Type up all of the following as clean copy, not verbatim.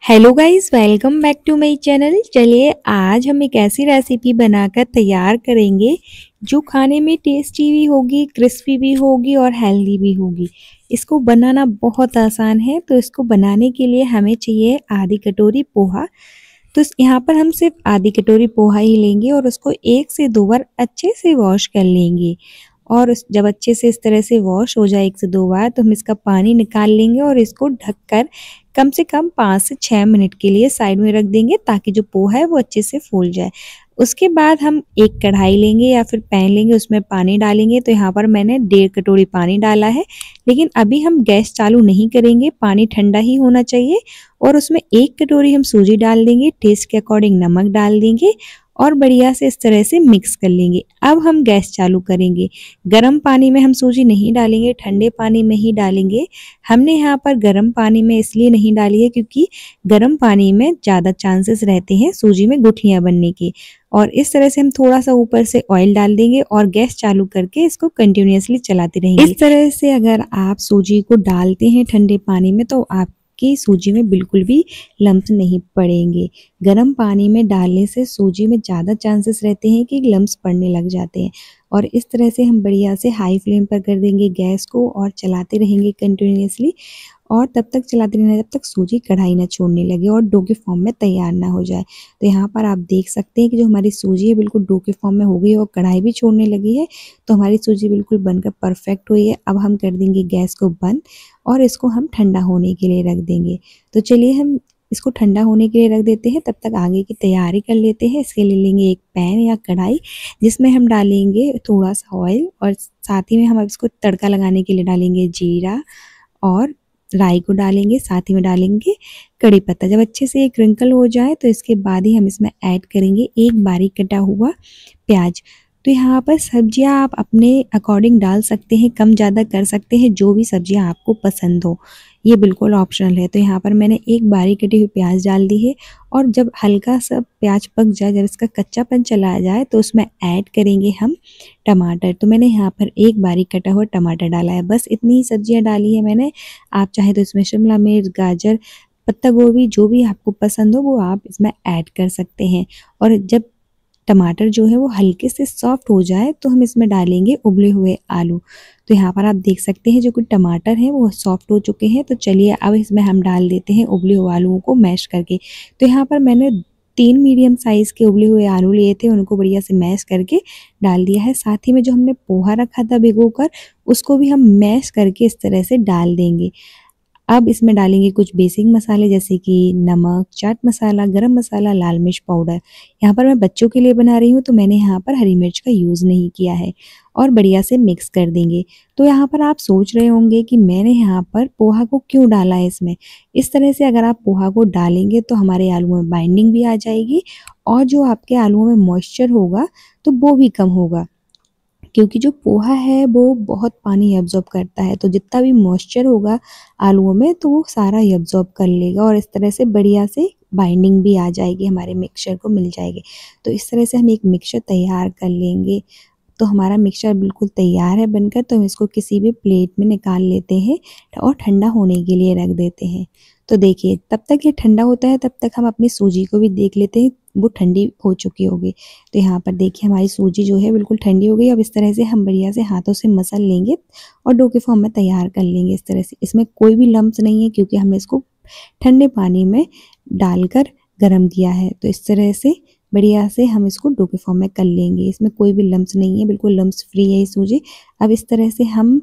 Hello guys, welcome back to my channel. चलिए आज हम एक ऐसी रेसिपी बनाकर तैयार करेंगे जो खाने में टेस्टी भी होगी, क्रिस्पी भी होगी और हेल्दी भी होगी। इसको बनाना बहुत आसान है। तो इसको बनाने के लिए हमें चाहिए आधी कटोरी पोहा। तो यहाँ पर हम सिर्फ आधी कटोरी पोहा ही लेंगे और उसको 1 से 2 बार अच्छे से वॉश कर लेंगे। और जब अच्छे से इस तरह से वॉश हो जाए 1 से 2 बार, तो हम इसका पानी निकाल लेंगे और इसको ढककर कम से कम 5 से 6 मिनट के लिए साइड में रख देंगे ताकि जो पोहा है वो अच्छे से फूल जाए। उसके बाद हम एक कढ़ाई लेंगे या फिर पैन लेंगे, उसमें पानी डालेंगे। तो यहाँ पर मैंने 1.5 कटोरी पानी डाला है, लेकिन अभी हम गैस चालू नहीं करेंगे, पानी ठंडा ही होना चाहिए। और उसमें 1 कटोरी हम सूजी डाल देंगे, टेस्ट के अकॉर्डिंग नमक डाल देंगे और बढ़िया से इस तरह से मिक्स कर लेंगे। अब हम गैस चालू करेंगे। गर्म पानी में हम सूजी नहीं डालेंगे, ठंडे पानी में ही डालेंगे। हमने यहाँ पर गर्म पानी में इसलिए नहीं डाली है क्योंकि गर्म पानी में ज़्यादा चांसेस रहते हैं सूजी में गुठलियाँ बनने के। और इस तरह से हम थोड़ा सा ऊपर से ऑयल डाल देंगे और गैस चालू करके इसको कंटिन्यूअसली चलाते रहेंगे। इस तरह से अगर आप सूजी को डालते हैं ठंडे पानी में तो आपकी सूजी में बिल्कुल भी लम्स नहीं पड़ेंगे। गर्म पानी में डालने से सूजी में ज़्यादा चांसेस रहते हैं कि लम्स पड़ने लग जाते हैं। और इस तरह से हम बढ़िया से हाई फ्लेम पर कर देंगे गैस को और चलाते रहेंगे कंटिन्यूअसली। और तब तक चलाते रहना जब तक सूजी कढ़ाई ना छोड़ने लगे और डो के फॉर्म में तैयार ना हो जाए। तो यहाँ पर आप देख सकते हैं कि जो हमारी सूजी है बिल्कुल डो के फॉर्म में हो गई है और कढ़ाई भी छोड़ने लगी है। तो हमारी सूजी बिल्कुल बनकर परफेक्ट हुई है। अब हम कर देंगे गैस को बंद और इसको हम ठंडा होने के लिए रख देंगे। तो चलिए हम इसको ठंडा होने के लिए रख देते हैं, तब तक आगे की तैयारी कर लेते हैं। इसके लिए लेंगे एक पैन या कढ़ाई, जिसमें हम डालेंगे थोड़ा सा ऑयल और साथ ही में हम इसको तड़का लगाने के लिए डालेंगे जीरा और राई को डालेंगे, साथ ही में डालेंगे कड़ी पत्ता। जब अच्छे से ये क्रिंकल हो जाए तो इसके बाद ही हम इसमें ऐड करेंगे एक बारीक कटा हुआ प्याज। तो यहाँ पर सब्जियाँ आप अपने अकॉर्डिंग डाल सकते हैं, कम ज़्यादा कर सकते हैं, जो भी सब्जियाँ आपको पसंद हो, ये बिल्कुल ऑप्शनल है। तो यहाँ पर मैंने एक बारीक कटी हुई प्याज डाल दी है और जब हल्का सा प्याज पक जाए, जब इसका कच्चापन चला जाए, तो उसमें ऐड करेंगे हम टमाटर। तो मैंने यहाँ पर एक बारीक कटा हुआ टमाटर डाला है, बस इतनी ही सब्जियाँ डाली है मैंने। आप चाहे तो इसमें शिमला मिर्च, गाजर, पत्ता गोभी, जो भी आपको पसंद हो वो आप इसमें ऐड कर सकते हैं। और जब टमाटर जो है वो हल्के से सॉफ्ट हो जाए तो हम इसमें डालेंगे उबले हुए आलू। तो यहाँ पर आप देख सकते हैं जो कि टमाटर हैं वो सॉफ्ट हो चुके हैं। तो चलिए अब इसमें हम डाल देते हैं उबले हुए आलूओं को मैश करके। तो यहाँ पर मैंने 3 मीडियम साइज़ के उबले हुए आलू लिए थे, उनको बढ़िया से मैश करके डाल दिया है। साथ ही में जो हमने पोहा रखा था भिगोकर, उसको भी हम मैश करके इस तरह से डाल देंगे। अब इसमें डालेंगे कुछ बेसिक मसाले जैसे कि नमक, चाट मसाला, गरम मसाला, लाल मिर्च पाउडर। यहाँ पर मैं बच्चों के लिए बना रही हूँ तो मैंने यहाँ पर हरी मिर्च का यूज़ नहीं किया है। और बढ़िया से मिक्स कर देंगे। तो यहाँ पर आप सोच रहे होंगे कि मैंने यहाँ पर पोहा को क्यों डाला है इसमें। इस तरह से अगर आप पोहा को डालेंगे तो हमारे आलूओं में बाइंडिंग भी आ जाएगी और जो आपके आलूओं में मॉइस्चर होगा तो वो भी कम होगा, क्योंकि जो पोहा है वो बहुत पानी एब्जॉर्ब करता है। तो जितना भी मॉइस्चर होगा आलूओं में तो वो सारा एब्जॉर्ब कर लेगा और इस तरह से बढ़िया से बाइंडिंग भी आ जाएगी, हमारे मिक्सचर को मिल जाएगी। तो इस तरह से हम एक मिक्सचर तैयार कर लेंगे। तो हमारा मिक्सचर बिल्कुल तैयार है बनकर। तो हम इसको किसी भी प्लेट में निकाल लेते हैं और ठंडा होने के लिए रख देते हैं। तो देखिए तब तक ये ठंडा होता है तब तक हम अपनी सूजी को भी देख लेते हैं वो ठंडी हो चुकी होगी। तो यहाँ पर देखिए हमारी सूजी जो है बिल्कुल ठंडी हो गई। अब इस तरह से हम बढ़िया से हाथों से मसल लेंगे और डो के फॉर्म में तैयार कर लेंगे इस तरह से। इसमें कोई भी लम्स नहीं है क्योंकि हमने इसको ठंडे पानी में डालकर गरम किया है। तो इस तरह से बढ़िया से हम इसको डो के फॉर्म में कर लेंगे। इसमें कोई भी लम्स नहीं है, बिल्कुल लम्स फ्री है ये सूजी। अब इस तरह से हम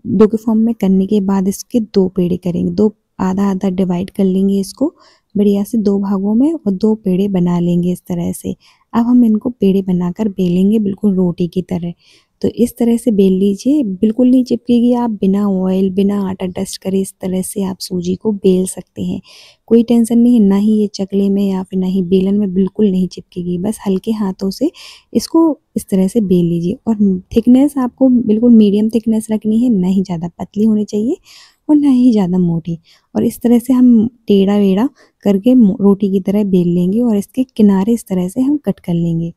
डो के फॉर्म में करने के बाद इसके 2 पेड़े करेंगे, 2 आधा आधा डिवाइड कर लेंगे इसको बढ़िया से 2 भागों में और 2 पेड़े बना लेंगे इस तरह से। अब हम इनको पेड़े बनाकर बेलेंगे बिल्कुल रोटी की तरह। तो इस तरह से बेल लीजिए, बिल्कुल नहीं चिपकेगी। आप बिना ऑयल, बिना आटा डस्ट करे इस तरह से आप सूजी को बेल सकते हैं, कोई टेंशन नहीं है। ना ही ये चकले में या फिर ना ही बेलन में बिल्कुल नहीं चिपकेगी। बस हल्के हाथों से इसको इस तरह से बेल लीजिए। और थिकनेस आपको बिल्कुल मीडियम थिकनेस रखनी है, ना ही ज़्यादा पतली होनी चाहिए और ना ही ज़्यादा मोटी। और इस तरह से हम टेढ़ा वेढ़ा करके रोटी की तरह बेल लेंगे और इसके किनारे इस तरह से हम कट कर लेंगे।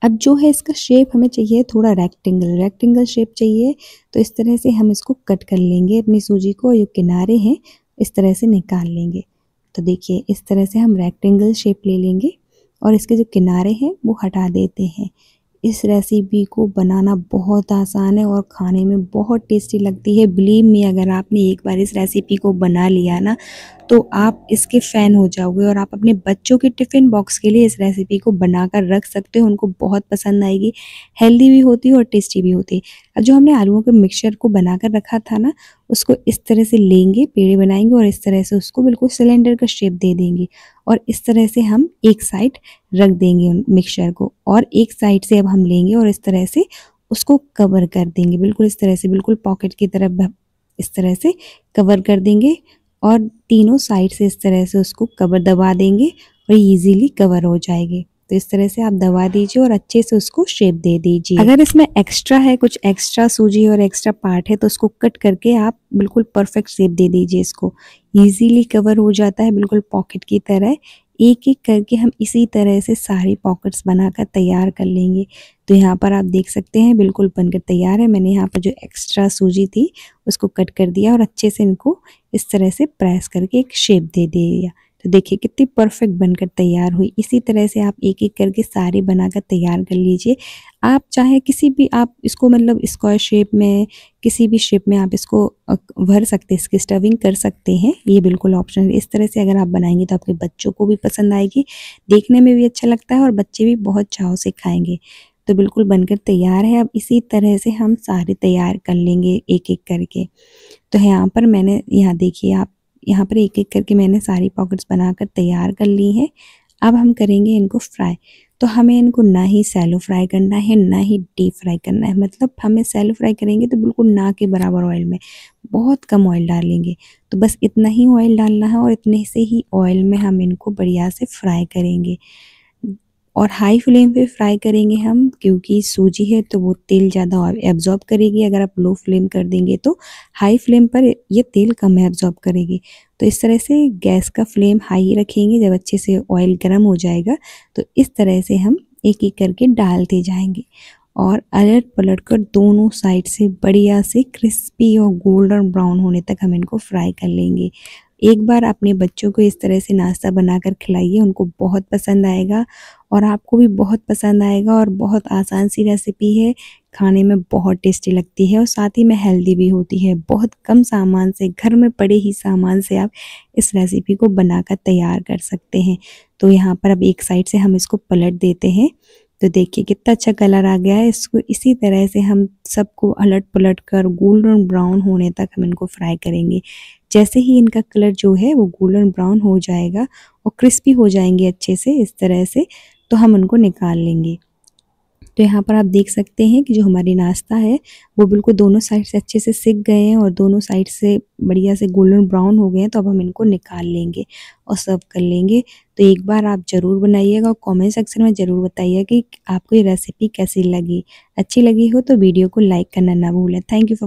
अब जो है इसका शेप हमें चाहिए थोड़ा रेक्टेंगल शेप चाहिए। तो इस तरह से हम इसको कट कर लेंगे अपनी सूजी को, और जो किनारे हैं इस तरह से निकाल लेंगे। तो देखिए इस तरह से हम रेक्टेंगल शेप ले लेंगे और इसके जो किनारे हैं वो हटा देते हैं। इस रेसिपी को बनाना बहुत आसान है और खाने में बहुत टेस्टी लगती है। बिलीव मी, अगर आपने एक बार इस रेसिपी को बना लिया ना तो आप इसके फ़ैन हो जाओगे और आप अपने बच्चों के टिफ़िन बॉक्स के लिए इस रेसिपी को बनाकर रख सकते हो। उनको बहुत पसंद आएगी, हेल्दी भी होती है और टेस्टी भी होती है। अब जो हमने आलूओं के मिक्सचर को बनाकर रखा था ना, उसको इस तरह से लेंगे, पेड़े बनाएंगे और इस तरह से उसको बिल्कुल सिलेंडर का शेप दे देंगे और इस तरह से हम एक साइड रख देंगे मिक्सचर को और एक साइड से अब हम लेंगे और इस तरह से उसको कवर कर देंगे। बिल्कुल इस तरह से, बिल्कुल पॉकेट की तरफ इस तरह से कवर कर देंगे और तीनों साइड से इस तरह से उसको कवर दबा देंगे और इजीली कवर हो जाएगी। तो इस तरह से आप दबा दीजिए और अच्छे से उसको शेप दे दीजिए। अगर इसमें एक्स्ट्रा है, कुछ एक्स्ट्रा सूजी और एक्स्ट्रा पार्ट है तो उसको कट करके आप बिल्कुल परफेक्ट शेप दे दीजिए। इसको इजीली कवर हो जाता है बिल्कुल पॉकेट की तरह। एक एक करके हम इसी तरह से सारी पॉकेट्स बनाकर तैयार कर लेंगे। तो यहाँ पर आप देख सकते हैं बिल्कुल बनकर तैयार है। मैंने यहाँ पर जो एक्स्ट्रा सूजी थी उसको कट कर दिया और अच्छे से इनको इस तरह से प्रेस करके एक शेप दे दिया। तो देखिए कितनी परफेक्ट बनकर तैयार हुई। इसी तरह से आप एक एक करके सारे बनाकर तैयार कर लीजिए। आप चाहे किसी भी, आप इसको मतलब स्क्वायर शेप में, किसी भी शेप में आप इसको भर सकते हैं, इसकी स्टफिंग कर सकते हैं। ये बिल्कुल ऑप्शनल। इस तरह से अगर आप बनाएंगे तो आपके बच्चों को भी पसंद आएगी, देखने में भी अच्छा लगता है और बच्चे भी बहुत चाव से खाएंगे। तो बिल्कुल बनकर तैयार है। अब इसी तरह से हम सारे तैयार कर लेंगे एक एक करके। तो यहाँ पर मैंने, यहाँ देखिए आप, यहाँ पर एक एक करके मैंने सारी पॉकेट्स बनाकर तैयार कर ली हैं। अब हम करेंगे इनको फ्राई। तो हमें इनको ना ही सैलो फ्राई करना है ना ही डीप फ्राई करना है। मतलब हमें सैलो फ्राई करेंगे तो बिल्कुल ना के बराबर ऑयल में, बहुत कम ऑयल डालेंगे। तो बस इतना ही ऑयल डालना है और इतने से ही ऑयल में हम इनको बढ़िया से फ्राई करेंगे और हाई फ्लेम पे फ्राई करेंगे हम, क्योंकि सूजी है तो वो तेल ज़्यादा एब्जॉर्ब करेगी। अगर आप लो फ्लेम कर देंगे तो हाई फ्लेम पर ये तेल कम एब्जॉर्ब करेगी। तो इस तरह से गैस का फ्लेम हाई रखेंगे। जब अच्छे से ऑयल गर्म हो जाएगा तो इस तरह से हम एक एक करके डालते जाएंगे और अलट पलट कर दोनों साइड से बढ़िया से क्रिस्पी और गोल्डन ब्राउन होने तक हम इनको फ्राई कर लेंगे। एक बार अपने बच्चों को इस तरह से नाश्ता बनाकर खिलाइए, उनको बहुत पसंद आएगा और आपको भी बहुत पसंद आएगा। और बहुत आसान सी रेसिपी है, खाने में बहुत टेस्टी लगती है और साथ ही में हेल्दी भी होती है। बहुत कम सामान से, घर में पड़े ही सामान से आप इस रेसिपी को बनाकर तैयार कर सकते हैं। तो यहाँ पर अब एक साइड से हम इसको पलट देते हैं। तो देखिए कितना अच्छा कलर आ गया है। इसको इसी तरह से हम सबको अलट पलट कर गोल्डन ब्राउन होने तक हम इनको फ्राई करेंगे। जैसे ही इनका कलर जो है वो गोल्डन ब्राउन हो जाएगा और क्रिस्पी हो जाएंगे अच्छे से इस तरह से, तो हम उनको निकाल लेंगे। तो यहाँ पर आप देख सकते हैं कि जो हमारी नाश्ता है वो बिल्कुल दोनों साइड से अच्छे से सिक गए हैं और दोनों साइड से बढ़िया से गोल्डन ब्राउन हो गए हैं। तो अब हम इनको निकाल लेंगे और सर्व कर लेंगे। तो एक बार आप ज़रूर बनाइएगा और कमेंट सेक्शन में ज़रूर बताइए कि आपको ये रेसिपी कैसी लगी। अच्छी लगी हो तो वीडियो को लाइक करना ना भूलें। Thank you for